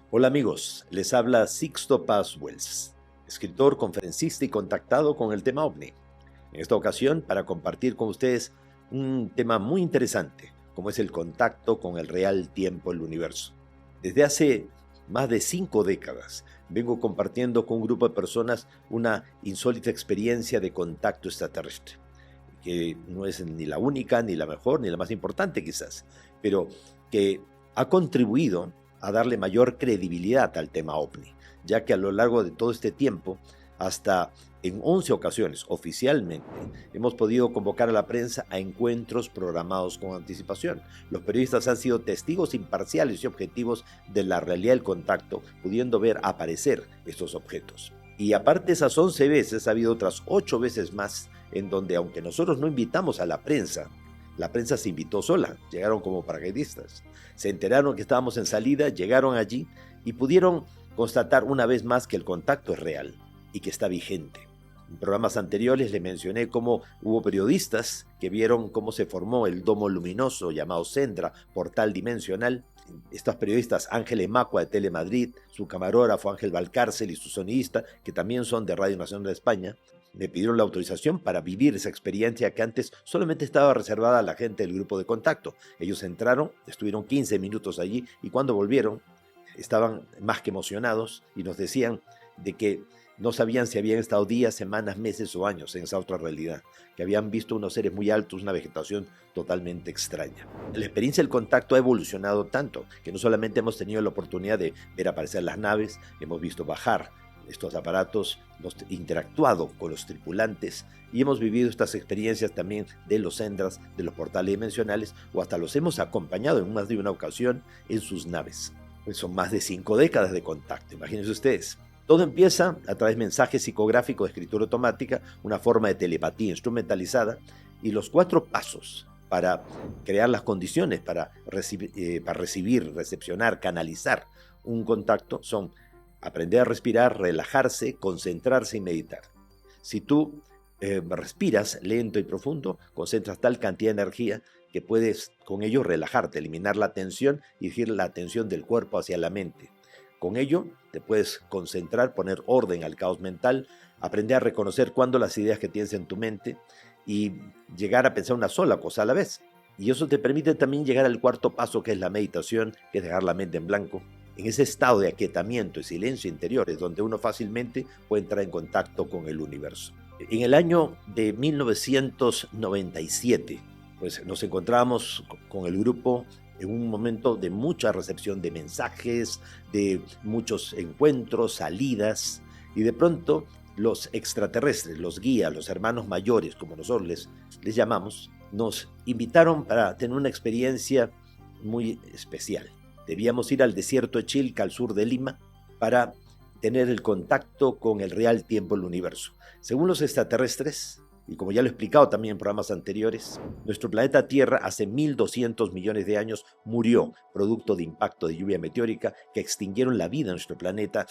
Hola amigos, les habla Sixto Paz Wells, escritor, conferencista y contactado con el tema OVNI. En esta ocasión para compartir con ustedes un tema muy interesante, como es el contacto con el real tiempo del universo. Desde hace más de 5 décadas vengo compartiendo con un grupo de personas una insólita experiencia de contacto extraterrestre, que no es ni la única, ni la mejor, ni la más importante quizás, pero que ha contribuido a darle mayor credibilidad al tema OVNI, ya que a lo largo de todo este tiempo, hasta en 11 ocasiones oficialmente, hemos podido convocar a la prensa a encuentros programados con anticipación. Los periodistas han sido testigos imparciales y objetivos de la realidad del contacto, pudiendo ver aparecer estos objetos. Y aparte de esas 11 veces, ha habido otras 8 veces más en donde, aunque nosotros no invitamos a la prensa se invitó sola, llegaron como paracaidistas. Se enteraron que estábamos en salida, llegaron allí y pudieron constatar una vez más que el contacto es real y que está vigente. En programas anteriores les mencioné cómo hubo periodistas que vieron cómo se formó el domo luminoso llamado Centra, portal dimensional. Estos periodistas, Ángel Emacua de Telemadrid, su camarógrafo Ángel Valcárcel y su sonidista, que también son de Radio Nacional de España, me pidieron la autorización para vivir esa experiencia que antes solamente estaba reservada a la gente del grupo de contacto. Ellos entraron, estuvieron 15 minutos allí y cuando volvieron estaban más que emocionados y nos decían de que no sabían si habían estado días, semanas, meses o años en esa otra realidad, que habían visto unos seres muy altos, una vegetación totalmente extraña. La experiencia del contacto ha evolucionado tanto que no solamente hemos tenido la oportunidad de ver aparecer las naves, hemos visto bajar estos aparatos, hemos interactuado con los tripulantes y hemos vivido estas experiencias también de los Centras, de los portales dimensionales, o hasta los hemos acompañado en más de una ocasión en sus naves. Pues son más de 5 décadas de contacto, imagínense ustedes. Todo empieza a través de mensajes psicográficos de escritura automática, una forma de telepatía instrumentalizada, y los 4 pasos para crear las condiciones para recibir, recepcionar, canalizar un contacto son aprender a respirar, relajarse, concentrarse y meditar. Si tú respiras lento y profundo, concentras tal cantidad de energía que puedes con ello relajarte, eliminar la tensión y dirigir la atención del cuerpo hacia la mente. Con ello te puedes concentrar, poner orden al caos mental, aprender a reconocer cuándo las ideas que tienes en tu mente y llegar a pensar una sola cosa a la vez. Y eso te permite también llegar al 4.º paso, que es la meditación, que es dejar la mente en blanco. En ese estado de aquietamiento y silencio interior es donde uno fácilmente puede entrar en contacto con el universo. En el año de 1997, pues nos encontrábamos con el grupo en un momento de mucha recepción de mensajes, de muchos encuentros, salidas, y de pronto los extraterrestres, los guías, los hermanos mayores, como nosotros les llamamos, nos invitaron para tener una experiencia muy especial. Debíamos ir al desierto de Chilca, al sur de Lima, para tener el contacto con el real tiempo del universo. Según los extraterrestres, y como ya lo he explicado también en programas anteriores, nuestro planeta Tierra hace 1.200 millones de años murió producto de impacto de lluvia meteórica que extinguieron la vida en nuestro planeta,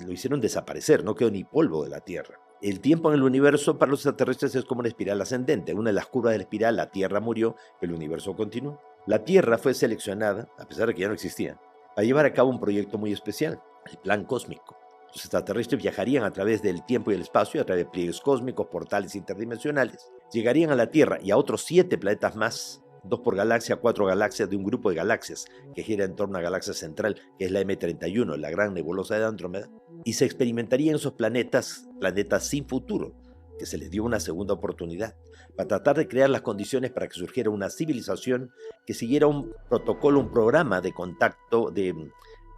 lo hicieron desaparecer, no quedó ni polvo de la Tierra. El tiempo en el universo para los extraterrestres es como una espiral ascendente. Una de las curvas de la espiral, la Tierra murió, el universo continuó. La Tierra fue seleccionada, a pesar de que ya no existía, para llevar a cabo un proyecto muy especial, el Plan Cósmico. Los extraterrestres viajarían a través del tiempo y el espacio, a través de pliegues cósmicos, portales interdimensionales, llegarían a la Tierra y a otros 7 planetas más, 2 por galaxia, 4 galaxias de un grupo de galaxias que gira en torno a la galaxia central, que es la M31, la gran nebulosa de Andrómeda, y se experimentarían esos planetas sin futuro, que se les dio una segunda oportunidad, para tratar de crear las condiciones para que surgiera una civilización que siguiera un protocolo, un programa de contacto, de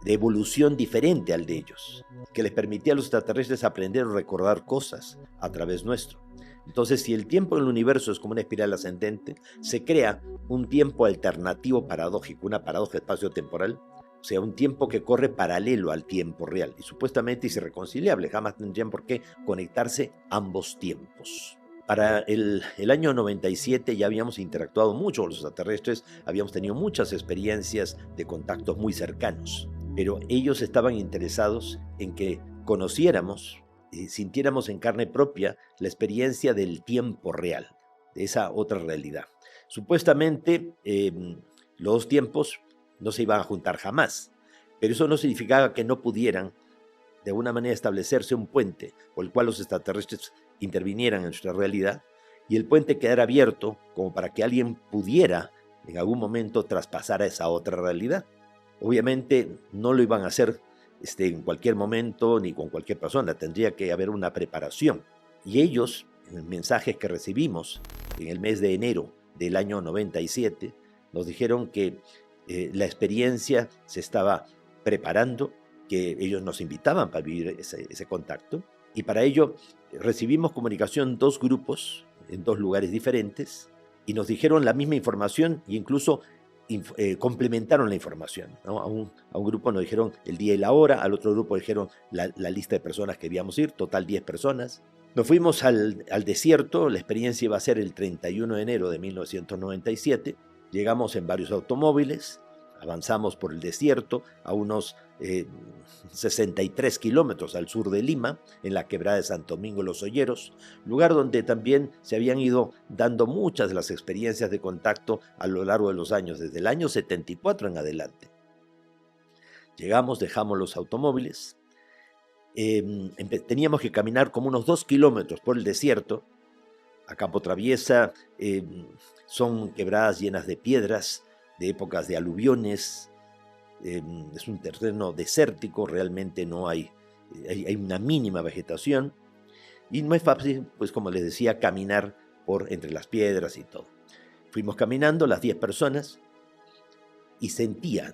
evolución diferente al de ellos, que les permitía a los extraterrestres aprender o recordar cosas a través nuestro. Entonces, si el tiempo en el universo es como una espiral ascendente, se crea un tiempo alternativo paradójico, una paradoja espacio-temporal, o sea, un tiempo que corre paralelo al tiempo real y supuestamente es irreconciliable, jamás tendrían por qué conectarse ambos tiempos. Para el año 97 ya habíamos interactuado mucho con los extraterrestres, habíamos tenido muchas experiencias de contactos muy cercanos, pero ellos estaban interesados en que conociéramos y sintiéramos en carne propia la experiencia del tiempo real, de esa otra realidad. Supuestamente los dos tiempos no se iban a juntar jamás, Pero eso no significaba que no pudieran de alguna manera establecerse un puente por el cual los extraterrestres intervinieran en nuestra realidad y el puente quedara abierto como para que alguien pudiera en algún momento traspasar a esa otra realidad. Obviamente no lo iban a hacer en cualquier momento ni con cualquier persona, tendría que haber una preparación. Y ellos, en los mensajes que recibimos en el mes de enero del año 97, nos dijeron que la experiencia se estaba preparando, que ellos nos invitaban para vivir ese contacto. Y para ello recibimos comunicación 2 grupos en 2 lugares diferentes y nos dijeron la misma información e incluso complementaron la información, ¿no? A un grupo nos dijeron el día y la hora, al otro grupo dijeron la lista de personas que debíamos ir, total 10 personas. Nos fuimos al desierto, la experiencia iba a ser el 31 de enero de 1997, llegamos en varios automóviles, avanzamos por el desierto a unos 63 kilómetros al sur de Lima, en la quebrada de Santo Domingo Los Olleros, lugar donde también se habían ido dando muchas de las experiencias de contacto a lo largo de los años, desde el año 74 en adelante. Llegamos, dejamos los automóviles, teníamos que caminar como unos 2 kilómetros por el desierto, a campo traviesa, son quebradas llenas de piedras, de épocas de aluviones, es un terreno desértico, realmente no hay una mínima vegetación y no es fácil, pues como les decía, caminar por entre las piedras y todo. Fuimos caminando las 10 personas y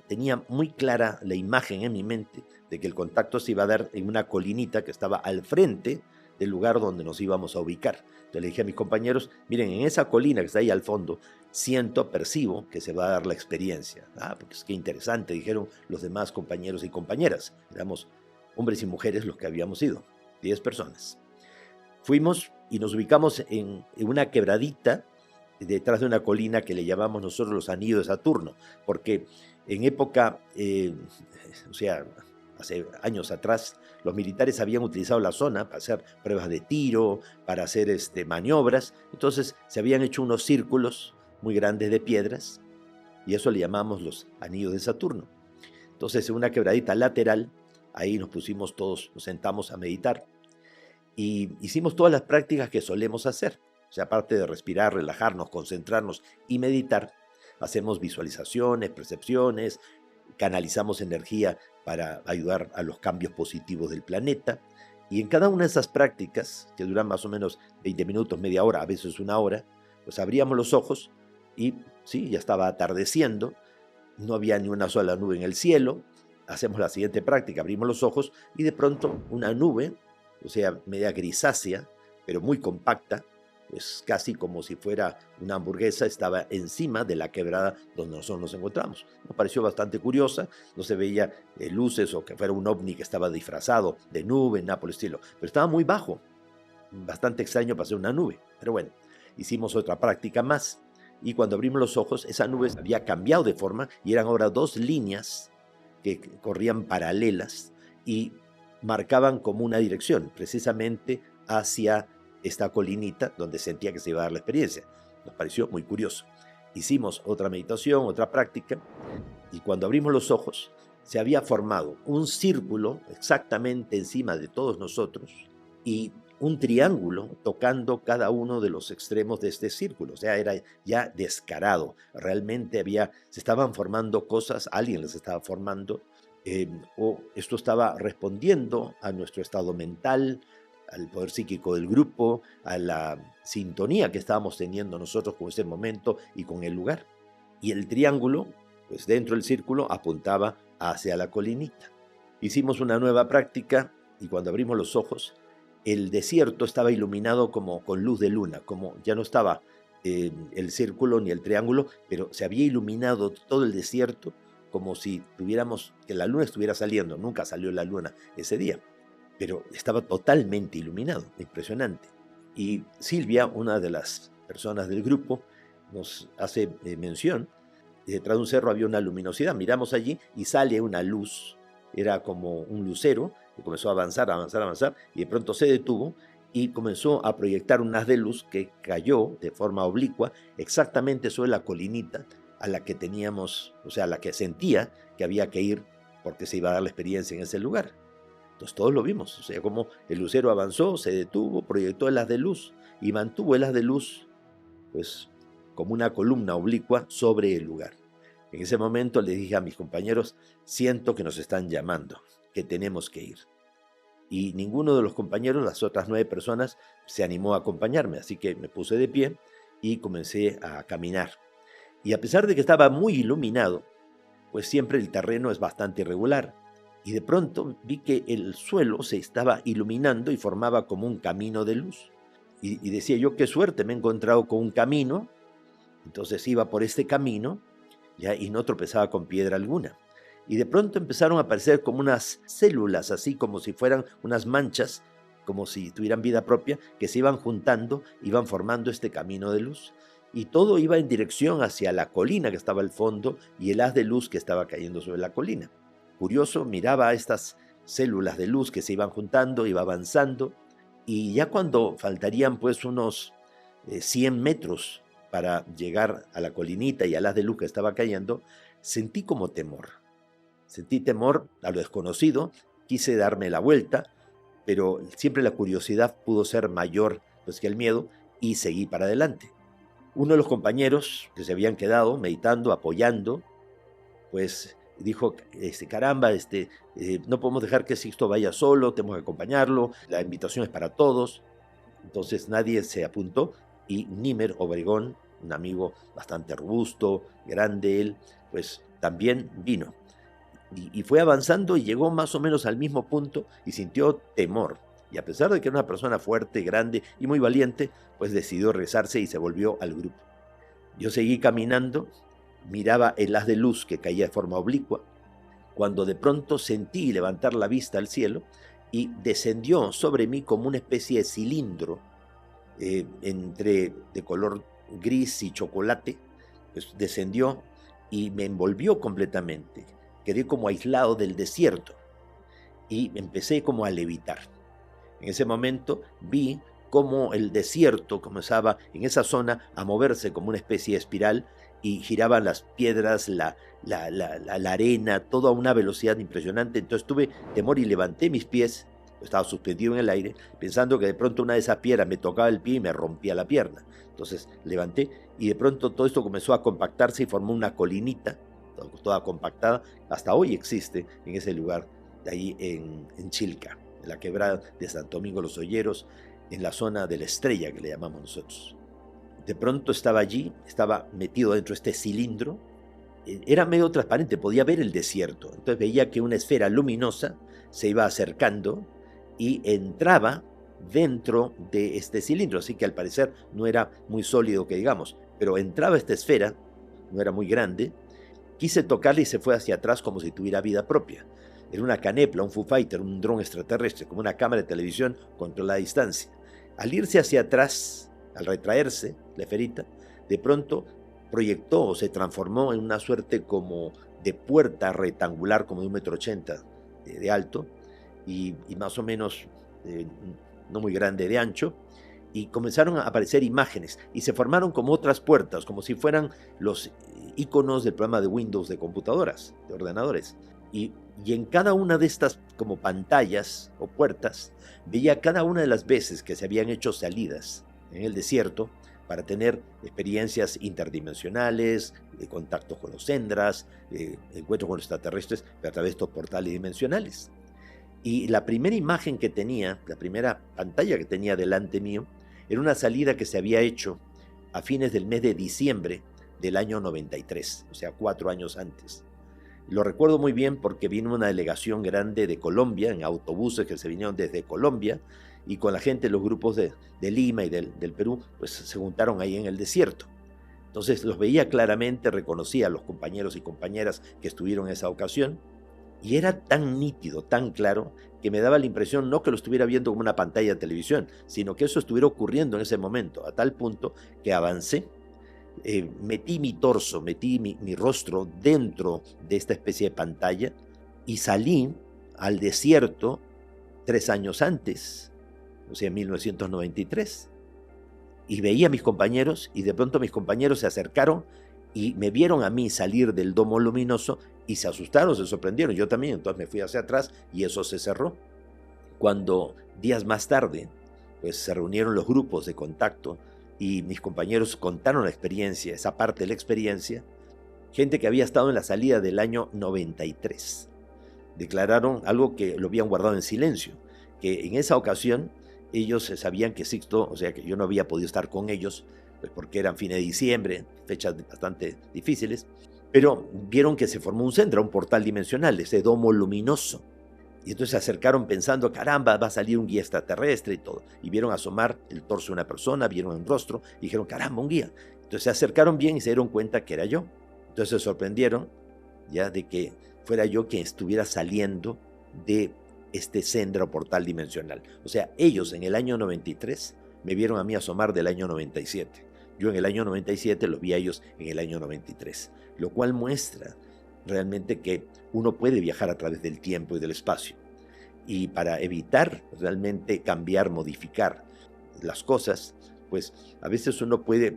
tenía muy clara la imagen en mi mente de que el contacto se iba a dar en una colinita que estaba al frente del lugar donde nos íbamos a ubicar. Entonces le dije a mis compañeros, miren, en esa colina que está ahí al fondo, percibo que se va a dar la experiencia. Porque es que interesante, dijeron los demás compañeros y compañeras. Éramos hombres y mujeres los que habíamos ido, 10 personas. Fuimos y nos ubicamos en una quebradita detrás de una colina que le llamamos nosotros los Anillos de Saturno, porque en época, hace años atrás, los militares habían utilizado la zona para hacer pruebas de tiro, para hacer maniobras, entonces se habían hecho unos círculos muy grandes de piedras, y eso le llamamos los Anillos de Saturno. Entonces, en una quebradita lateral, ahí nos pusimos todos, nos sentamos a meditar, y hicimos todas las prácticas que solemos hacer. O sea, aparte de respirar, relajarnos, concentrarnos y meditar, hacemos visualizaciones, percepciones, canalizamos energía para ayudar a los cambios positivos del planeta. Y en cada una de esas prácticas, que duran más o menos 20 minutos, media hora, a veces una hora, pues abríamos los ojos y sí, ya estaba atardeciendo, no había ni una sola nube en el cielo. Hacemos la siguiente práctica, abrimos los ojos y de pronto una nube, o sea, media grisácea, pero muy compacta, pues casi como si fuera una hamburguesa, estaba encima de la quebrada donde nosotros nos encontramos. Nos pareció bastante curiosa, no se veía luces o que fuera un ovni que estaba disfrazado de nube, nada por el estilo, pero estaba muy bajo, bastante extraño para ser una nube. Pero bueno, hicimos otra práctica más y cuando abrimos los ojos, esa nube había cambiado de forma y eran ahora 2 líneas que corrían paralelas y marcaban como una dirección, precisamente hacia esta colinita donde sentía que se iba a dar la experiencia. Nos pareció muy curioso. Hicimos otra meditación, otra práctica, y cuando abrimos los ojos, se había formado un círculo exactamente encima de todos nosotros y un triángulo tocando cada uno de los extremos de este círculo. O sea, era ya descarado. Realmente se estaban formando cosas, alguien las estaba formando, o esto estaba respondiendo a nuestro estado mental, al poder psíquico del grupo, a la sintonía que estábamos teniendo nosotros con ese momento y con el lugar. Y el triángulo, pues dentro del círculo, apuntaba hacia la colinita. Hicimos una nueva práctica y cuando abrimos los ojos, el desierto estaba iluminado como con luz de luna, como ya no estaba el círculo ni el triángulo, pero se había iluminado todo el desierto como si que la luna estuviera saliendo. Nunca salió la luna ese día, pero estaba totalmente iluminado, impresionante. Y Silvia, una de las personas del grupo, nos hace mención, detrás de un cerro había una luminosidad, miramos allí y sale una luz, era como un lucero, que comenzó a avanzar, y de pronto se detuvo y comenzó a proyectar un haz de luz que cayó de forma oblicua exactamente sobre la colinita a la que teníamos, o sea, a la que sentía que había que ir porque se iba a dar la experiencia en ese lugar. Entonces todos lo vimos, o sea, como el lucero avanzó, se detuvo, proyectó el haz de luz y mantuvo el haz de luz, pues, como una columna oblicua sobre el lugar. En ese momento le dije a mis compañeros, siento que nos están llamando, que tenemos que ir. Y ninguno de los compañeros, las otras 9 personas, se animó a acompañarme, así que me puse de pie y comencé a caminar. Y a pesar de que estaba muy iluminado, pues siempre el terreno es bastante irregular. Y de pronto vi que el suelo se estaba iluminando y formaba como un camino de luz. Y decía yo, qué suerte, me he encontrado con un camino. Entonces iba por este camino ya, y no tropezaba con piedra alguna. Y de pronto empezaron a aparecer como unas células, así como si fueran unas manchas, como si tuvieran vida propia, que se iban juntando, iban formando este camino de luz. Y todo iba en dirección hacia la colina que estaba al fondo y el haz de luz que estaba cayendo sobre la colina. Curioso, miraba a estas células de luz que se iban juntando, iba avanzando, y ya cuando faltarían pues unos 100 metros para llegar a la colinita y al haz de luz que estaba cayendo, sentí como temor. Sentí temor a lo desconocido, quise darme la vuelta, pero siempre la curiosidad pudo ser mayor pues, que el miedo y seguí para adelante. Uno de los compañeros que se habían quedado meditando, apoyando, pues dijo, caramba, no podemos dejar que Sixto vaya solo, tenemos que acompañarlo, la invitación es para todos. Entonces nadie se apuntó y Nímer Obregón, un amigo bastante robusto, grande él, pues también vino. Y fue avanzando y llegó más o menos al mismo punto y sintió temor. Y a pesar de que era una persona fuerte, grande y muy valiente, pues decidió regresarse y se volvió al grupo. Yo seguí caminando, miraba el haz de luz que caía de forma oblicua, cuando de pronto sentí levantar la vista al cielo y descendió sobre mí como una especie de cilindro de color gris y chocolate, pues descendió y me envolvió completamente. Quedé como aislado del desierto y empecé como a levitar. En ese momento vi cómo el desierto comenzaba en esa zona a moverse como una especie de espiral y giraban las piedras, la arena, todo a una velocidad impresionante. Entonces tuve temor y levanté mis pies, estaba suspendido en el aire, pensando que de pronto una de esas piedras me tocaba el pie y me rompía la pierna. Entonces levanté y de pronto todo esto comenzó a compactarse y formó una colinita, toda compactada, hasta hoy existe en ese lugar, de ahí en Chilca, en la quebrada de Santo Domingo Los Olleros, en la zona de la Estrella que le llamamos nosotros. De pronto estaba allí, estaba metido dentro de este cilindro, era medio transparente, podía ver el desierto, entonces veía que una esfera luminosa se iba acercando y entraba dentro de este cilindro, así que al parecer no era muy sólido que digamos, pero entraba esta esfera, no era muy grande. Quise tocarle y se fue hacia atrás como si tuviera vida propia. Era una canepla, un Foo Fighter, un dron extraterrestre, como una cámara de televisión controlada a distancia. Al irse hacia atrás, al retraerse la esferita, de pronto proyectó o se transformó en una suerte como de puerta rectangular, como de 1,80 m de alto y más o menos no muy grande de ancho, y comenzaron a aparecer imágenes y se formaron como otras puertas, como si fueran los iconos del programa de Windows de computadoras, de ordenadores. Y en cada una de estas como pantallas o puertas veía cada una de las veces que se habían hecho salidas en el desierto para tener experiencias interdimensionales, contactos con los Endras, encuentros con los extraterrestres a través de estos portales dimensionales. Y la primera imagen que tenía, la primera pantalla que tenía delante mío, era una salida que se había hecho a fines del mes de diciembre del año 93, o sea, 4 años antes. Lo recuerdo muy bien porque vino una delegación grande de Colombia, en autobuses que se vinieron desde Colombia, y con la gente de los grupos de Lima y del Perú, pues se juntaron ahí en el desierto. Entonces los veía claramente, reconocía a los compañeros y compañeras que estuvieron en esa ocasión, y era tan nítido, tan claro, que me daba la impresión no que lo estuviera viendo como una pantalla de televisión, sino que eso estuviera ocurriendo en ese momento, a tal punto que avancé, metí mi torso, metí mi rostro dentro de esta especie de pantalla y salí al desierto 3 años antes, o sea, en 1993. Y veía a mis compañeros y de pronto mis compañeros se acercaron y me vieron a mí salir del domo luminoso y se asustaron, se sorprendieron, yo también, entonces me fui hacia atrás y eso se cerró. Cuando días más tarde, pues se reunieron los grupos de contacto y mis compañeros contaron la experiencia, esa parte de la experiencia, gente que había estado en la salida del año 93, declararon algo que lo habían guardado en silencio, que en esa ocasión ellos sabían que Sixto, o sea que yo no había podido estar con ellos, pues porque eran fines de diciembre, fechas bastante difíciles, pero vieron que se formó un centro, un portal dimensional, ese domo luminoso. Y entonces se acercaron pensando, caramba, va a salir un guía extraterrestre y todo. Y vieron asomar el torso de una persona, vieron un rostro, y dijeron, caramba, un guía. Entonces se acercaron bien y se dieron cuenta que era yo. Entonces se sorprendieron ya de que fuera yo quien estuviera saliendo de este centro portal dimensional. O sea, ellos en el año 93 me vieron a mí asomar del año 97. Yo en el año 97 los vi a ellos en el año 93, lo cual muestra realmente que uno puede viajar a través del tiempo y del espacio. Y para evitar realmente cambiar, modificar las cosas, pues a veces uno puede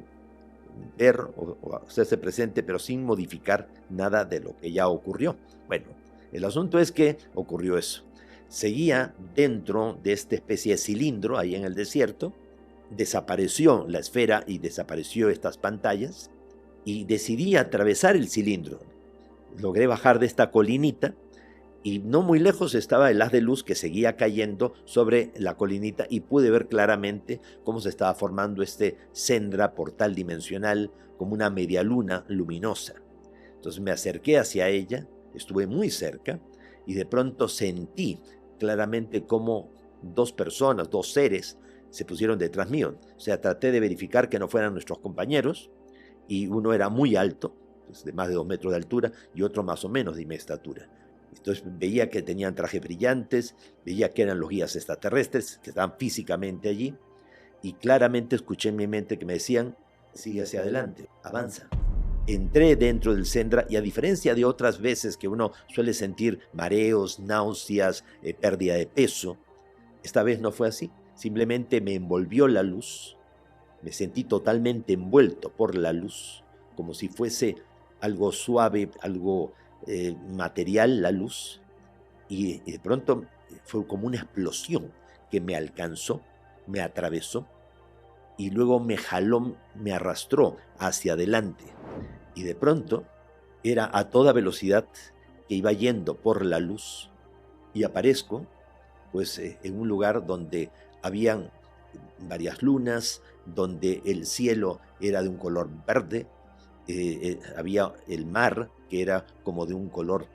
ver o hacerse presente, pero sin modificar nada de lo que ya ocurrió. Bueno, el asunto es que ocurrió eso. Seguía dentro de esta especie de cilindro ahí en el desierto, desapareció la esfera y desapareció estas pantallas, y decidí atravesar el cilindro. Logré bajar de esta colinita y no muy lejos estaba el haz de luz que seguía cayendo sobre la colinita y pude ver claramente cómo se estaba formando este sendra portal dimensional como una media luna luminosa. Entonces me acerqué hacia ella, estuve muy cerca y de pronto sentí claramente cómo dos personas, dos seres se pusieron detrás mío. O sea, traté de verificar que no fueran nuestros compañeros y uno era muy alto, pues de más de 2 metros de altura, y otro más o menos de mi estatura. Entonces veía que tenían trajes brillantes, veía que eran los guías extraterrestres, que estaban físicamente allí, y claramente escuché en mi mente que me decían, sigue hacia adelante, avanza. Entré dentro del Sendra y a diferencia de otras veces que uno suele sentir mareos, náuseas, pérdida de peso, esta vez no fue así. Simplemente me envolvió la luz, me sentí totalmente envuelto por la luz, como si fuese algo suave, algo material la luz, y de pronto fue como una explosión que me alcanzó, me atravesó, y luego me jaló, me arrastró hacia adelante. Y de pronto era a toda velocidad que iba yendo por la luz, y aparezco pues en un lugar donde habían varias lunas, donde el cielo era de un color verde, había el mar que era como de un color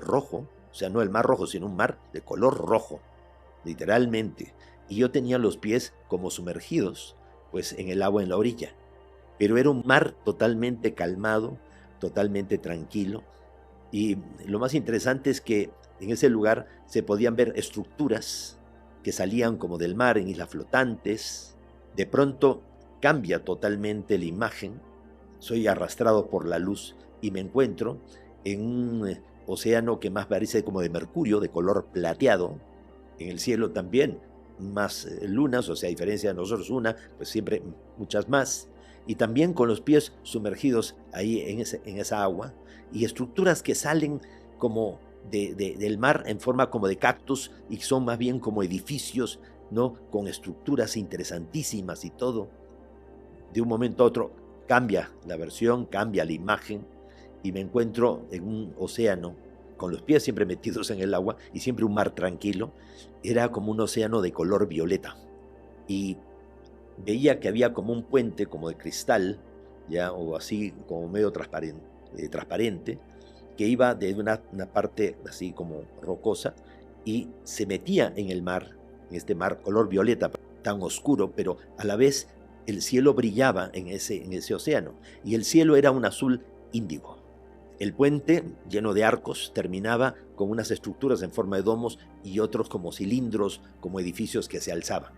rojo, o sea, no el mar rojo, sino un mar de color rojo, literalmente. Y yo tenía los pies como sumergidos, pues en el agua en la orilla. Pero era un mar totalmente calmado, totalmente tranquilo. Y lo más interesante es que en ese lugar se podían ver estructuras que salían como del mar en islas flotantes. De pronto cambia totalmente la imagen. Soy arrastrado por la luz y me encuentro en un océano que más parece como de mercurio, de color plateado. En el cielo también más lunas, o sea, a diferencia de nosotros una, pues siempre muchas más. Y también con los pies sumergidos ahí en esa agua. Y estructuras que salen como del mar en forma como de cactus y son más bien como edificios, ¿no? Con estructuras interesantísimas y todo. De un momento a otro cambia la versión, cambia la imagen y me encuentro en un océano con los pies siempre metidos en el agua y siempre un mar tranquilo. Era como un océano de color violeta y veía que había como un puente como de cristal, ya, o así como medio transparente, que iba de una parte así como rocosa y se metía en el mar, en este mar color violeta, tan oscuro, pero a la vez el cielo brillaba en ese océano y el cielo era un azul índigo. El puente, lleno de arcos, terminaba con unas estructuras en forma de domos y otros como cilindros, como edificios que se alzaban.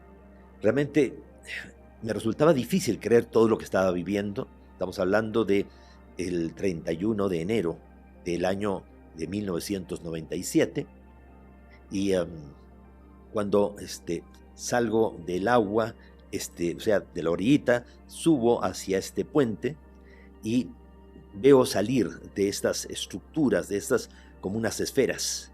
Realmente me resultaba difícil creer todo lo que estaba viviendo. Estamos hablando del 31 de enero del año de 1997 y cuando salgo del agua, o sea, de la orillita, subo hacia este puente y veo salir de estas estructuras, de estas como unas esferas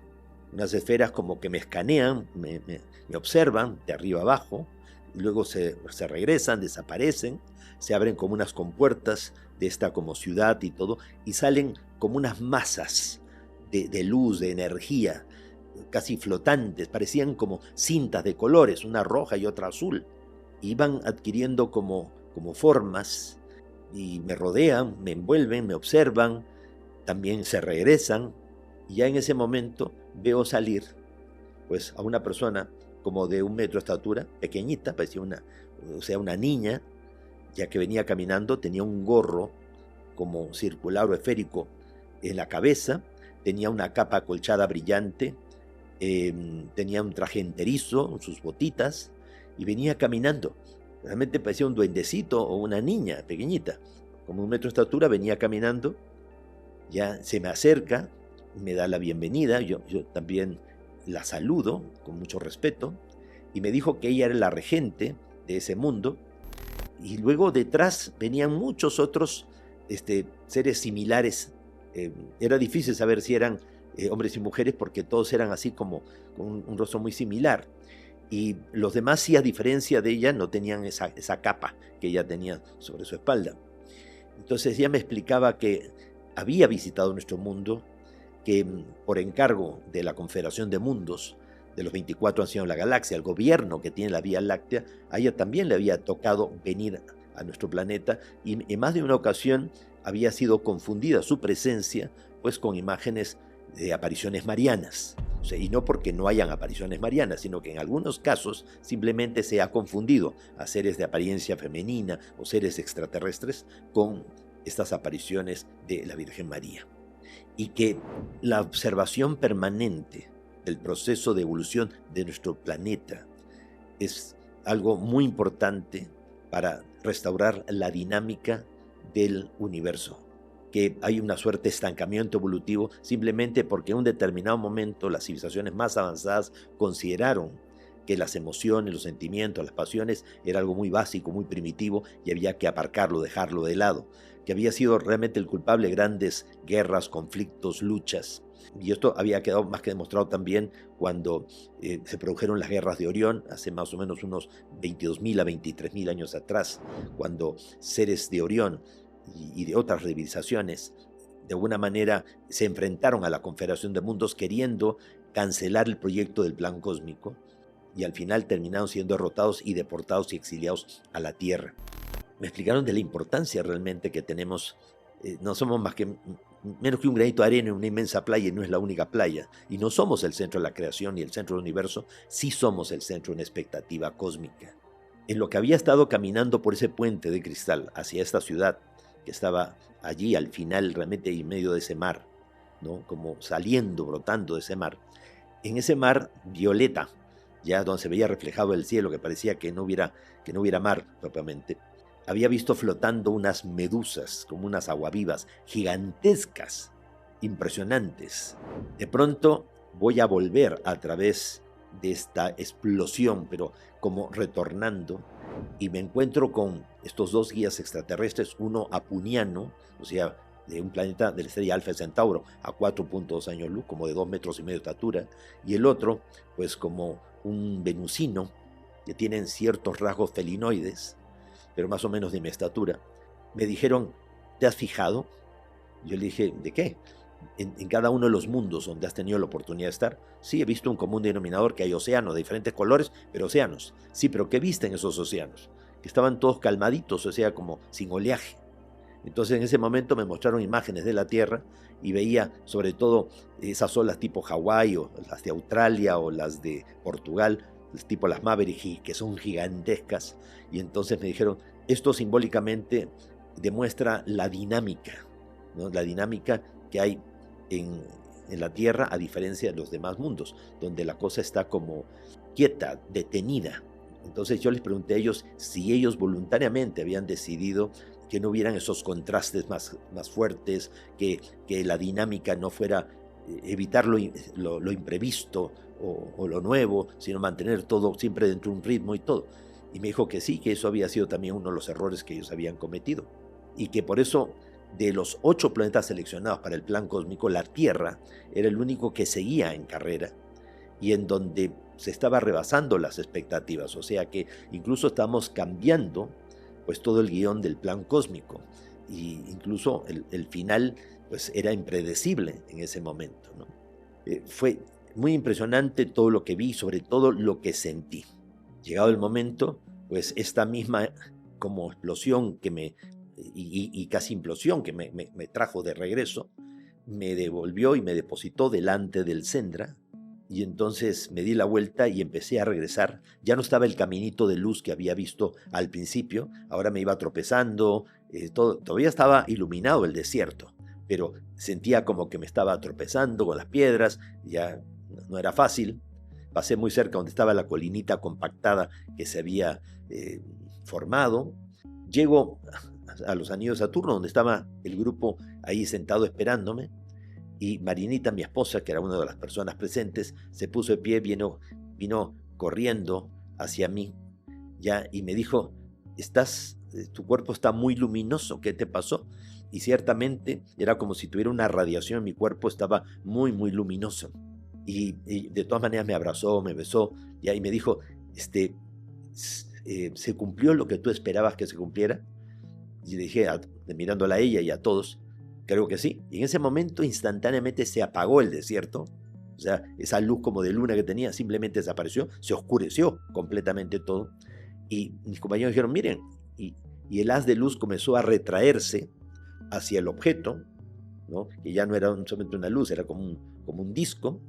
como que me escanean, me observan de arriba abajo, y luego se regresan, desaparecen, se abren como unas compuertas de esta como ciudad y todo, y salen como unas masas de luz, de energía, casi flotantes, parecían como cintas de colores, una roja y otra azul. Iban adquiriendo como formas y me rodean, me envuelven, me observan, también se regresan, y ya en ese momento veo salir pues a una persona como de 1 metro de estatura, pequeñita, parecía una niña, ya que venía caminando, tenía un gorro como circular o esférico en la cabeza, tenía una capa acolchada brillante, tenía un traje enterizo, sus botitas, y venía caminando. Realmente parecía un duendecito o una niña pequeñita, como 1 metro de estatura, venía caminando, ya se me acerca, me da la bienvenida, yo también la saludo con mucho respeto, y me dijo que ella era la regente de ese mundo, y luego detrás venían muchos otros seres similares. Era difícil saber si eran hombres y mujeres porque todos eran así como con un rostro muy similar, y los demás, sí, a diferencia de ella, no tenían esa capa que ella tenía sobre su espalda. Entonces ella me explicaba que había visitado nuestro mundo, que por encargo de la Confederación de Mundos, de los 24 ancianos de la galaxia, el gobierno que tiene la Vía Láctea, a ella también le había tocado venir a nuestro planeta, y en más de una ocasión había sido confundida su presencia pues con imágenes de apariciones marianas. O sea, y no porque no hayan apariciones marianas, sino que en algunos casos simplemente se ha confundido a seres de apariencia femenina o seres extraterrestres con estas apariciones de la Virgen María. Y que la observación permanente del proceso de evolución de nuestro planeta es algo muy importante para restaurar la dinámica del universo, que hay una suerte de estancamiento evolutivo simplemente porque en un determinado momento las civilizaciones más avanzadas consideraron que las emociones, los sentimientos, las pasiones era algo muy básico, muy primitivo, y había que aparcarlo, dejarlo de lado, que había sido realmente el culpable de grandes guerras, conflictos, luchas. Y esto había quedado más que demostrado también cuando se produjeron las guerras de Orión, hace más o menos unos 22.000 a 23.000 años atrás, cuando seres de Orión y de otras civilizaciones de alguna manera se enfrentaron a la Confederación de Mundos queriendo cancelar el proyecto del plan cósmico, y al final terminaron siendo derrotados y deportados y exiliados a la Tierra. Me explicaron de la importancia realmente que tenemos. No somos más que menos que un granito de arena en una inmensa playa, y no es la única playa, y no somos el centro de la creación ni el centro del universo, sí somos el centro de una expectativa cósmica. En lo que había estado caminando por ese puente de cristal hacia esta ciudad, que estaba allí al final realmente en medio de ese mar, ¿no? Como saliendo, brotando de ese mar, en ese mar violeta, ya donde se veía reflejado el cielo, que parecía que no hubiera mar propiamente, había visto flotando unas medusas, como unas aguavivas, gigantescas, impresionantes. De pronto voy a volver a través de esta explosión, pero como retornando, y me encuentro con estos 2 guías extraterrestres, uno apuniano, o sea, de un planeta de la estrella Alfa Centauro, a 4.2 años luz, como de 2,5 metros de estatura, y el otro, pues como un venusino, que tienen ciertos rasgos felinoides, pero más o menos de mi estatura. Me dijeron, ¿te has fijado? Yo le dije, ¿de qué? En cada uno de los mundos donde has tenido la oportunidad de estar, sí, he visto un común denominador, que hay océanos de diferentes colores, pero océanos. Sí, pero ¿qué viste en esos océanos? Que estaban todos calmaditos, o sea, como sin oleaje. Entonces en ese momento me mostraron imágenes de la Tierra y veía sobre todo esas olas tipo Hawái o las de Australia o las de Portugal, tipo las Maverick, que son gigantescas. Y entonces me dijeron, esto simbólicamente demuestra la dinámica, ¿no? La dinámica que hay en la Tierra, a diferencia de los demás mundos, donde la cosa está como quieta, detenida. Entonces yo les pregunté a ellos si ellos voluntariamente habían decidido que no hubieran esos contrastes más fuertes, que la dinámica no fuera evitar lo imprevisto o lo nuevo, sino mantener todo siempre dentro de un ritmo y todo. Y me dijo que sí, que eso había sido también uno de los errores que ellos habían cometido, y que por eso de los 8 planetas seleccionados para el plan cósmico, la Tierra era el único que seguía en carrera y en donde se estaba rebasando las expectativas, o sea que incluso estamos cambiando pues todo el guión del plan cósmico, y incluso el final pues era impredecible en ese momento, ¿no? Fue muy impresionante todo lo que vi, sobre todo lo que sentí. Llegado el momento, pues esta misma como explosión y casi implosión que me trajo de regreso, me devolvió y me depositó delante del Sendra, y entonces me di la vuelta y empecé a regresar. Ya no estaba el caminito de luz que había visto al principio, ahora me iba tropezando, todavía estaba iluminado el desierto, pero sentía como que me estaba tropezando con las piedras, ya no era fácil. Pasé muy cerca donde estaba la colinita compactada que se había formado. Llego a los anillos de Saturno, donde estaba el grupo ahí sentado esperándome, y Marinita, mi esposa, que era una de las personas presentes, se puso de pie, vino corriendo hacia mí, ya, y me dijo, tu cuerpo está muy luminoso, ¿qué te pasó? Y ciertamente era como si tuviera una radiación en mi cuerpo, estaba muy, muy luminoso. Y de todas maneras me abrazó, me besó, ya, y me dijo, ¿se cumplió lo que tú esperabas que se cumpliera? Y le dije, mirándola a ella y a todos, creo que sí. Y en ese momento instantáneamente se apagó el desierto, o sea, esa luz como de luna que tenía simplemente desapareció, se oscureció completamente todo. Y mis compañeros dijeron, miren, y el haz de luz comenzó a retraerse hacia el objeto, ¿no? Que ya no era solamente una luz, era como un disco.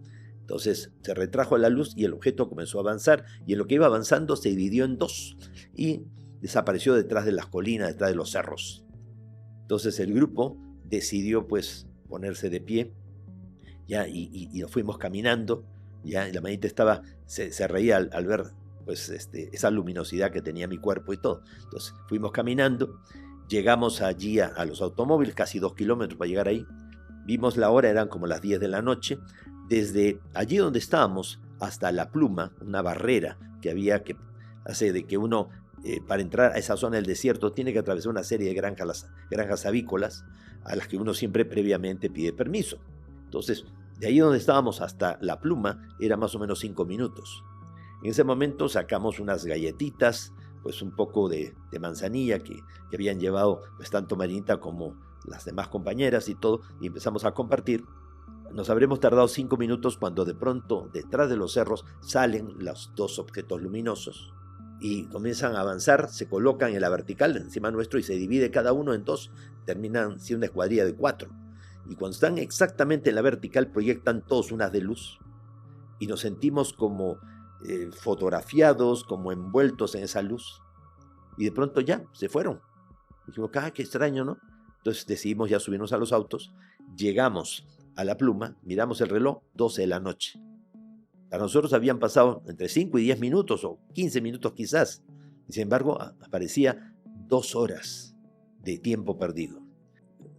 Entonces se retrajo la luz y el objeto comenzó a avanzar, y en lo que iba avanzando se dividió en 2 y desapareció detrás de las colinas, detrás de los cerros. Entonces el grupo decidió pues ponerse de pie, ya, y nos fuimos caminando, ya, y la manita se reía al ver pues esa luminosidad que tenía mi cuerpo y todo. Entonces fuimos caminando, llegamos allí a los automóviles, casi 2 kilómetros para llegar ahí. Vimos la hora, eran como las 10 de la noche. Desde allí donde estábamos hasta La Pluma, una barrera que había que hace de que uno, para entrar a esa zona del desierto, tiene que atravesar una serie de granjas avícolas a las que uno siempre previamente pide permiso. Entonces, de ahí donde estábamos hasta La Pluma era más o menos 5 minutos. En ese momento sacamos unas galletitas, pues un poco de manzanilla que habían llevado pues tanto Marinita como las demás compañeras y todo, y empezamos a compartir. Nos habremos tardado 5 minutos cuando de pronto detrás de los cerros salen los 2 objetos luminosos y comienzan a avanzar, se colocan en la vertical encima nuestro y se divide cada uno en 2, terminan siendo una escuadrilla de 4. Y cuando están exactamente en la vertical proyectan todos un haz de luz y nos sentimos como fotografiados, como envueltos en esa luz, y de pronto ya se fueron. Dijimos, qué extraño, ¿no? Entonces decidimos ya subirnos a los autos, llegamos a La Pluma, miramos el reloj, 12 de la noche. Para nosotros habían pasado entre 5 y 10 minutos o 15 minutos quizás, y sin embargo aparecía 2 horas de tiempo perdido.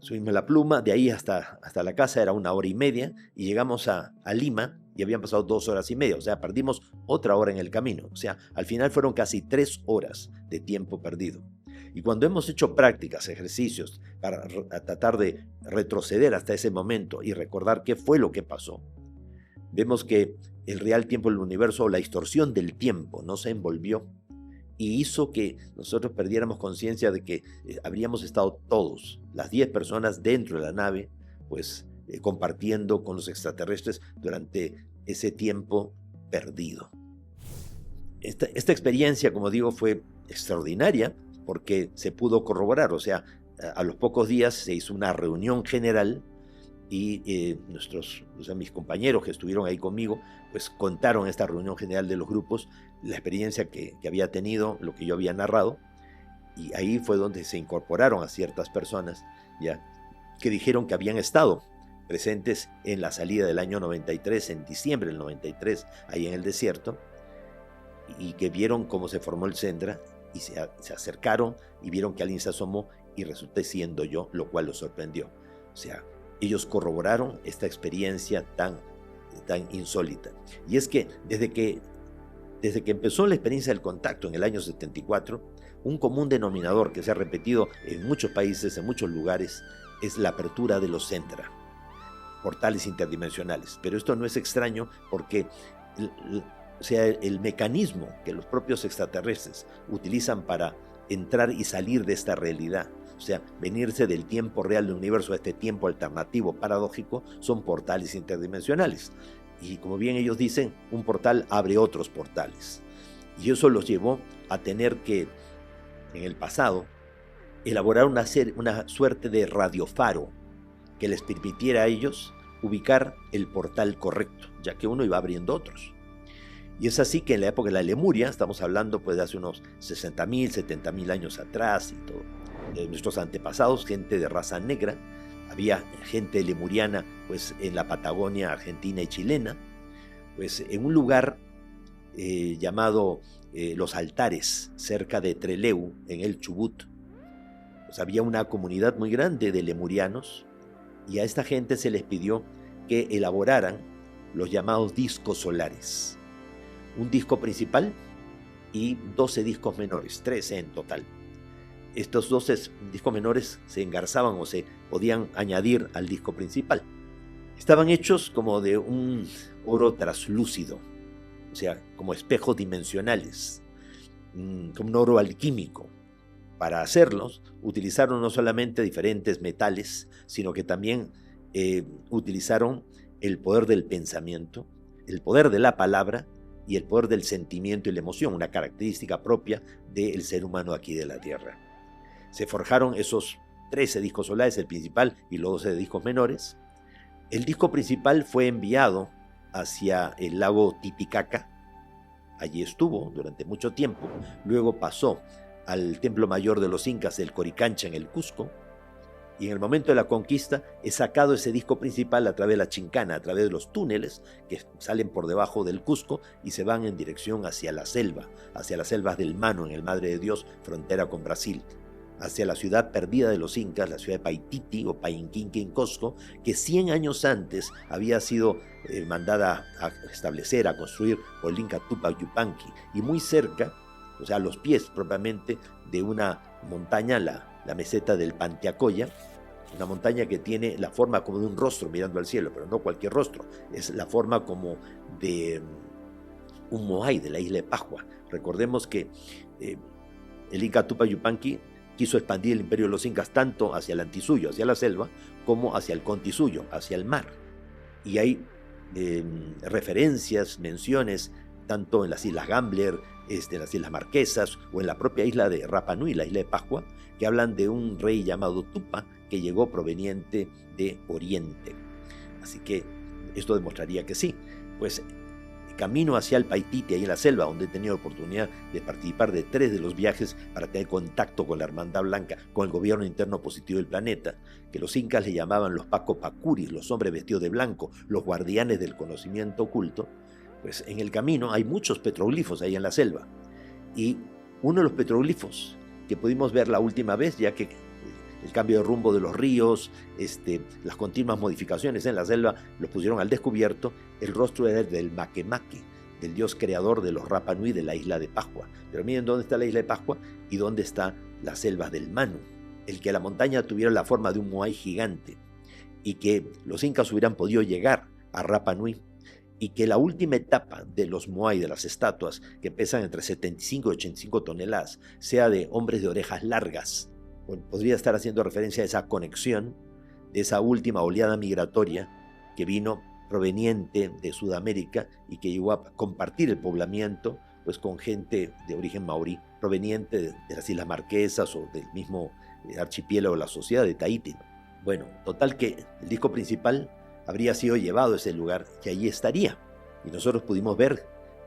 Subimos a La Pluma, de ahí hasta la casa era 1 hora y media, y llegamos a Lima y habían pasado 2 horas y media, o sea, perdimos otra hora en el camino, o sea, al final fueron casi 3 horas de tiempo perdido. Y cuando hemos hecho prácticas, ejercicios, para tratar de retroceder hasta ese momento y recordar qué fue lo que pasó, vemos que el real tiempo del universo, o la distorsión del tiempo, no se envolvió y hizo que nosotros perdiéramos conciencia de que habríamos estado todos, las 10 personas dentro de la nave, pues compartiendo con los extraterrestres durante ese tiempo perdido. Esta experiencia, como digo, fue extraordinaria porque se pudo corroborar, o sea, a los pocos días se hizo una reunión general y mis compañeros que estuvieron ahí conmigo, pues contaron esta reunión general de los grupos, la experiencia que había tenido, lo que yo había narrado, y ahí fue donde se incorporaron a ciertas personas, ya, que dijeron que habían estado presentes en la salida del año 93, en diciembre del 93, ahí en el desierto, y que vieron cómo se formó el Sendra, y se acercaron y vieron que alguien se asomó y resulté siendo yo, lo cual los sorprendió. O sea, ellos corroboraron esta experiencia tan insólita. Y es que desde que empezó la experiencia del contacto en el año 74, un común denominador que se ha repetido en muchos países, en muchos lugares, es la apertura de los centra, portales interdimensionales. Pero esto no es extraño porque el mecanismo que los propios extraterrestres utilizan para entrar y salir de esta realidad, o sea, venirse del tiempo real del universo a este tiempo alternativo paradójico, son portales interdimensionales. Y como bien ellos dicen, un portal abre otros portales. Y eso los llevó a tener que, en el pasado, elaborar una suerte de radiofaro que les permitiera a ellos ubicar el portal correcto, ya que uno iba abriendo otros. Y es así que en la época de la Lemuria, estamos hablando pues de hace unos 60.000, 70.000 años atrás y todo, de nuestros antepasados, gente de raza negra, había gente lemuriana pues en la Patagonia argentina y chilena, pues en un lugar llamado Los Altares, cerca de Trelew, en el Chubut, pues había una comunidad muy grande de lemurianos y a esta gente se les pidió que elaboraran los llamados discos solares. Un disco principal y 12 discos menores, 13 en total. Estos 12 discos menores se engarzaban o se podían añadir al disco principal. Estaban hechos como de un oro traslúcido, o sea, como espejos dimensionales, como un oro alquímico. Para hacerlos, utilizaron no solamente diferentes metales, sino que también utilizaron el poder del pensamiento, el poder de la palabra y el poder del sentimiento y la emoción, una característica propia del ser humano aquí de la Tierra. Se forjaron esos 13 discos solares, el principal, y los 12 discos menores. El disco principal fue enviado hacia el lago Titicaca. Allí estuvo durante mucho tiempo. Luego pasó al Templo Mayor de los Incas del Coricancha en el Cusco. Y en el momento de la conquista he sacado ese disco principal a través de la Chincana, a través de los túneles que salen por debajo del Cusco y se van en dirección hacia la selva, hacia las selvas del Mano, en el Madre de Dios, frontera con Brasil, hacia la ciudad perdida de los incas, la ciudad de Paititi o Painquinque en Cosco, que 100 años antes había sido mandada a establecer, a construir por el Inca Tupac Yupanqui, y muy cerca, o sea, a los pies propiamente de una montaña, la meseta del Panteacoya, una montaña que tiene la forma como de un rostro mirando al cielo, pero no cualquier rostro, es la forma como de un moai de la isla de Pascua. Recordemos que el Inca Tupac Yupanqui quiso expandir el imperio de los incas tanto hacia el Antisuyo, hacia la selva, como hacia el Contisuyo, hacia el mar. Y hay referencias, menciones, tanto en las Islas Gambler, en las Islas Marquesas o en la propia isla de Rapa Nui, la isla de Pascua, que hablan de un rey llamado Tupa que llegó proveniente de Oriente. Así que esto demostraría que sí. Pues camino hacia el Paititi, ahí en la selva, donde he tenido oportunidad de participar de 3 de los viajes para tener contacto con la Hermandad Blanca, con el gobierno interno positivo del planeta, que los incas le llamaban los Paco Pacuris, los hombres vestidos de blanco, los guardianes del conocimiento oculto. Pues en el camino hay muchos petroglifos ahí en la selva. Y uno de los petroglifos que pudimos ver la última vez, ya que el cambio de rumbo de los ríos, las continuas modificaciones en la selva, los pusieron al descubierto. El rostro era del Makemake, del dios creador de los Rapa Nui de la isla de Pascua. Pero miren dónde está la isla de Pascua y dónde está las selvas del Manu. El que la montaña tuviera la forma de un moai gigante y que los incas hubieran podido llegar a Rapa Nui, y que la última etapa de los moai, de las estatuas, que pesan entre 75 y 85 toneladas, sea de hombres de orejas largas. Bueno, podría estar haciendo referencia a esa conexión de esa última oleada migratoria que vino proveniente de Sudamérica y que llegó a compartir el poblamiento pues, con gente de origen maorí, proveniente de las Islas Marquesas o del mismo archipiélago de la sociedad de Tahití. Bueno, total que el disco principal habría sido llevado a ese lugar y allí estaría. Y nosotros pudimos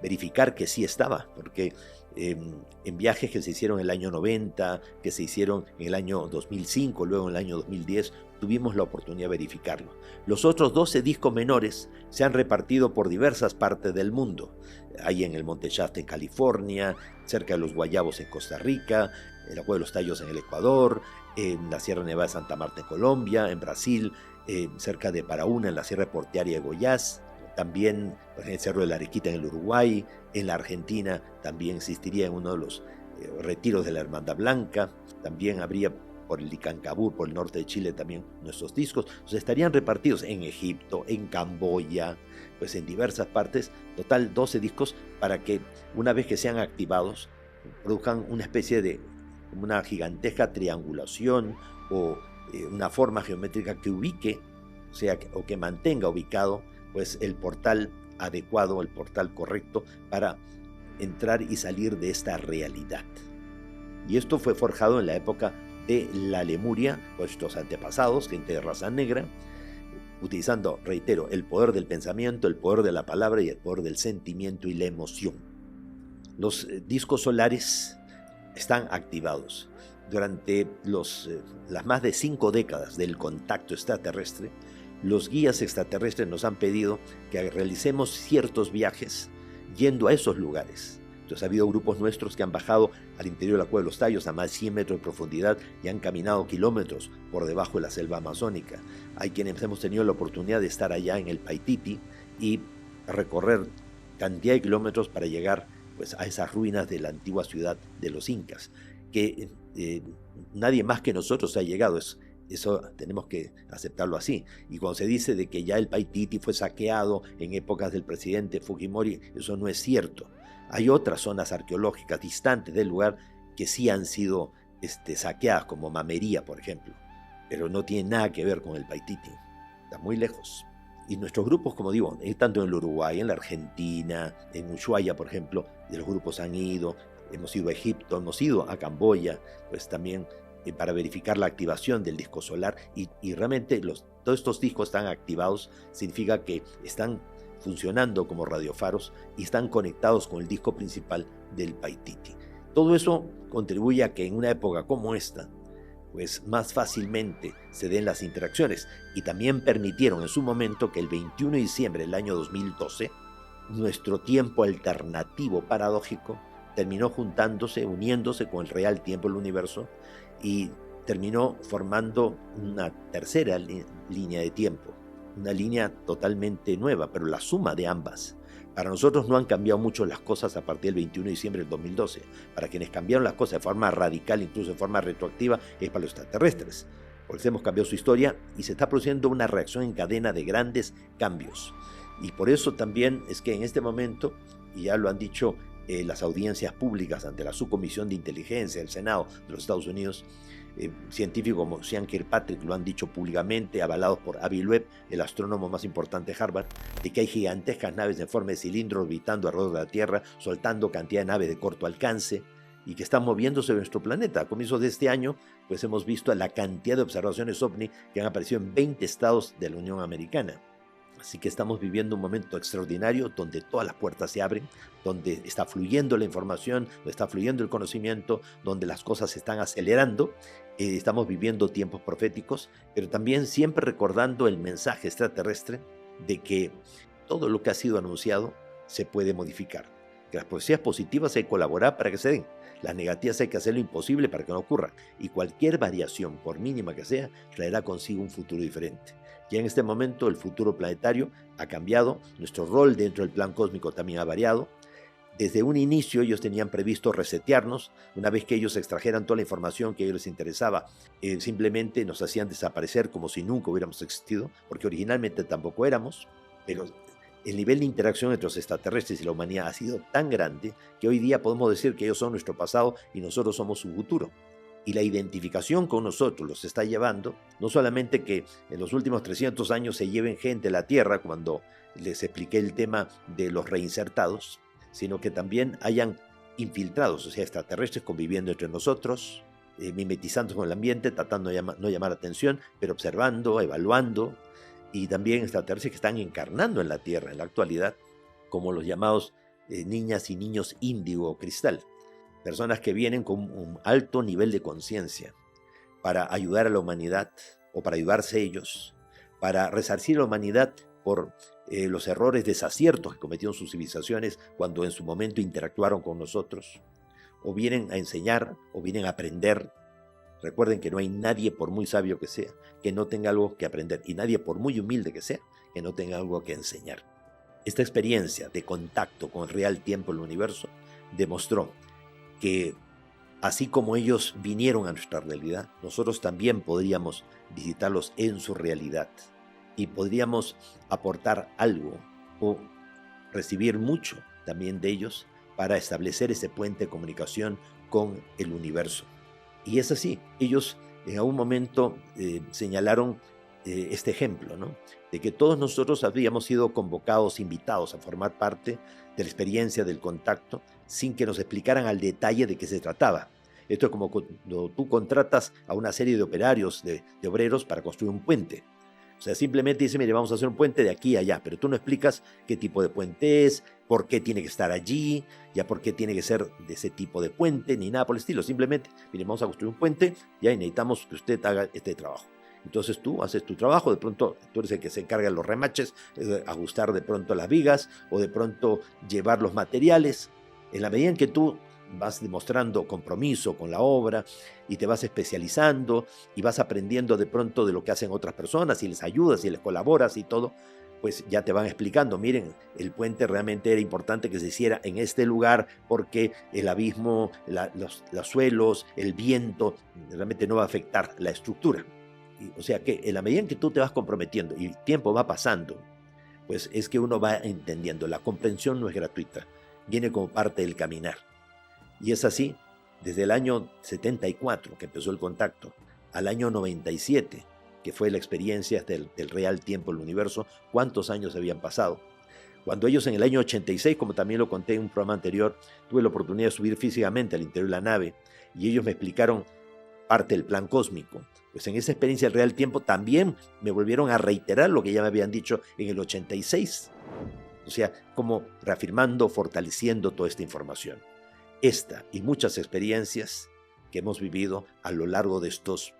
verificar que sí estaba, porque en viajes que se hicieron en el año 90, que se hicieron en el año 2005, luego en el año 2010, tuvimos la oportunidad de verificarlo. Los otros 12 discos menores se han repartido por diversas partes del mundo. Hay en el Monte Shasta en California, cerca de los Guayabos en Costa Rica, en la Cueva de los Tallos en el Ecuador, en la Sierra Nevada de Santa Marta en Colombia, en Brasil, cerca de Paraúna, en la Sierra Portearia de Goiás, también en el Cerro de la Arequita en el Uruguay, en la Argentina también existiría en uno de los retiros de la Hermandad Blanca, también habría por el Licancabur, por el norte de Chile también nuestros discos, estarían repartidos en Egipto, en Camboya, pues en diversas partes, total 12 discos, para que una vez que sean activados, produzcan una especie de una gigantesca triangulación o una forma geométrica que ubique, o que mantenga ubicado pues el portal adecuado, el portal correcto para entrar y salir de esta realidad. Y esto fue forjado en la época de la Lemuria, nuestros antepasados, gente de raza negra, utilizando, reitero, el poder del pensamiento, el poder de la palabra y el poder del sentimiento y la emoción. Los discos solares están activados. Durante las más de 5 décadas del contacto extraterrestre, los guías extraterrestres nos han pedido que realicemos ciertos viajes yendo a esos lugares. Entonces ha habido grupos nuestros que han bajado al interior de la Cueva de los Tallos a más de 100 metros de profundidad y han caminado kilómetros por debajo de la selva amazónica. Hay quienes hemos tenido la oportunidad de estar allá en el Paititi y recorrer cantidad de kilómetros para llegar pues, a esas ruinas de la antigua ciudad de los incas, que nadie más que nosotros ha llegado. Eso tenemos que aceptarlo así. Y cuando se dice de que ya el Paititi fue saqueado en épocas del presidente Fujimori, eso no es cierto. Hay otras zonas arqueológicas distantes del lugar que sí han sido saqueadas, como Mamería, por ejemplo, pero no tiene nada que ver con el Paititi. Está muy lejos. Y nuestros grupos, como digo, tanto en el Uruguay, en la Argentina, en Ushuaia, por ejemplo, de los grupos han ido, hemos ido a Egipto, hemos ido a Camboya, pues también para verificar la activación del disco solar y realmente todos estos discos están activados, significa que están funcionando como radiofaros y están conectados con el disco principal del Paititi. Todo eso contribuye a que en una época como esta, pues más fácilmente se den las interacciones y también permitieron en su momento que el 21 de diciembre del año 2012, nuestro tiempo alternativo paradójico terminó uniéndose con el real tiempo del universo y terminó formando una tercera línea de tiempo, una línea totalmente nueva, pero la suma de ambas. Para nosotros no han cambiado mucho las cosas a partir del 21 de diciembre del 2012. Para quienes cambiaron las cosas de forma radical, incluso de forma retroactiva, es para los extraterrestres. Por eso hemos cambiado su historia y se está produciendo una reacción en cadena de grandes cambios. Y por eso también es que en este momento, y ya lo han dicho las audiencias públicas ante la Subcomisión de Inteligencia del Senado de los Estados Unidos, científicos como Sean Kirkpatrick lo han dicho públicamente, avalados por Avi Loeb, el astrónomo más importante de Harvard, de que hay gigantescas naves en forma de cilindro orbitando alrededor de la Tierra, soltando cantidad de naves de corto alcance y que están moviéndose en nuestro planeta. A comienzos de este año, pues hemos visto la cantidad de observaciones OVNI que han aparecido en 20 estados de la Unión Americana. Así que estamos viviendo un momento extraordinario donde todas las puertas se abren, donde está fluyendo la información, donde está fluyendo el conocimiento, donde las cosas se están acelerando. Estamos viviendo tiempos proféticos, pero también siempre recordando el mensaje extraterrestre de que todo lo que ha sido anunciado se puede modificar. Que las profecías positivas hay que colaborar para que se den. Las negativas hay que hacer lo imposible para que no ocurran. Y cualquier variación, por mínima que sea, traerá consigo un futuro diferente. Ya en este momento el futuro planetario ha cambiado, nuestro rol dentro del plan cósmico también ha variado. Desde un inicio ellos tenían previsto resetearnos, una vez que ellos extrajeran toda la información que a ellos les interesaba, simplemente nos hacían desaparecer como si nunca hubiéramos existido, porque originalmente tampoco éramos, pero el nivel de interacción entre los extraterrestres y la humanidad ha sido tan grande que hoy día podemos decir que ellos son nuestro pasado y nosotros somos su futuro. Y la identificación con nosotros los está llevando, no solamente que en los últimos 300 años se lleven gente a la Tierra, cuando les expliqué el tema de los reinsertados, sino que también hayan infiltrados, o sea, extraterrestres conviviendo entre nosotros, mimetizándose con el ambiente, tratando de no llamar atención, pero observando, evaluando, y también extraterrestres que están encarnando en la Tierra en la actualidad, como los llamados niñas y niños índigo o cristal. Personas que vienen con un alto nivel de conciencia para ayudar a la humanidad o para ayudarse ellos, para resarcir a la humanidad por los errores, desaciertos que cometieron sus civilizaciones cuando en su momento interactuaron con nosotros, o vienen a enseñar o vienen a aprender. Recuerden que no hay nadie, por muy sabio que sea, que no tenga algo que aprender, y nadie, por muy humilde que sea, que no tenga algo que enseñar. Esta experiencia de contacto con el real tiempo del universo demostró que Así como ellos vinieron a nuestra realidad, nosotros también podríamos visitarlos en su realidad y podríamos aportar algo o recibir mucho también de ellos para establecer ese puente de comunicación con el universo. Y es así, ellos en algún momento señalaron este ejemplo, ¿no? De que todos nosotros habíamos sido convocados, invitados a formar parte de la experiencia del contacto sin que nos explicaran al detalle de qué se trataba. Esto es como cuando tú contratas a una serie de operarios, de obreros para construir un puente. O sea, simplemente dice, mire, vamos a hacer un puente de aquí a allá, pero tú no explicas qué tipo de puente es, por qué tiene que estar allí, ya por qué tiene que ser de ese tipo de puente, ni nada por el estilo. Simplemente, mire, vamos a construir un puente, ya y necesitamos que usted haga este trabajo. Entonces tú haces tu trabajo, de pronto tú eres el que se encarga de los remaches, ajustar de pronto las vigas o de pronto llevar los materiales. En la medida en que tú vas demostrando compromiso con la obra y te vas especializando y vas aprendiendo de pronto de lo que hacen otras personas y les ayudas y les colaboras y todo, pues ya te van explicando, miren, el puente realmente era importante que se hiciera en este lugar porque el abismo, los suelos, el viento, realmente no va a afectar la estructura. O sea que en la medida en que tú te vas comprometiendo y el tiempo va pasando, pues es que uno va entendiendo. La comprensión no es gratuita, viene como parte del caminar. Y es así, desde el año 74, que empezó el contacto, al año 97, que fue la experiencia del real tiempo del universo, cuántos años habían pasado. Cuando ellos en el año 86, como también lo conté en un programa anterior, tuve la oportunidad de subir físicamente al interior de la nave y ellos me explicaron parte del plan cósmico. Pues en esa experiencia del real tiempo también me volvieron a reiterar lo que ya me habían dicho en el 86. O sea, como reafirmando, fortaleciendo toda esta información. Esta y muchas experiencias que hemos vivido a lo largo de estos,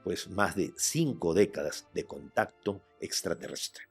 pues más de 5 décadas de contacto extraterrestre.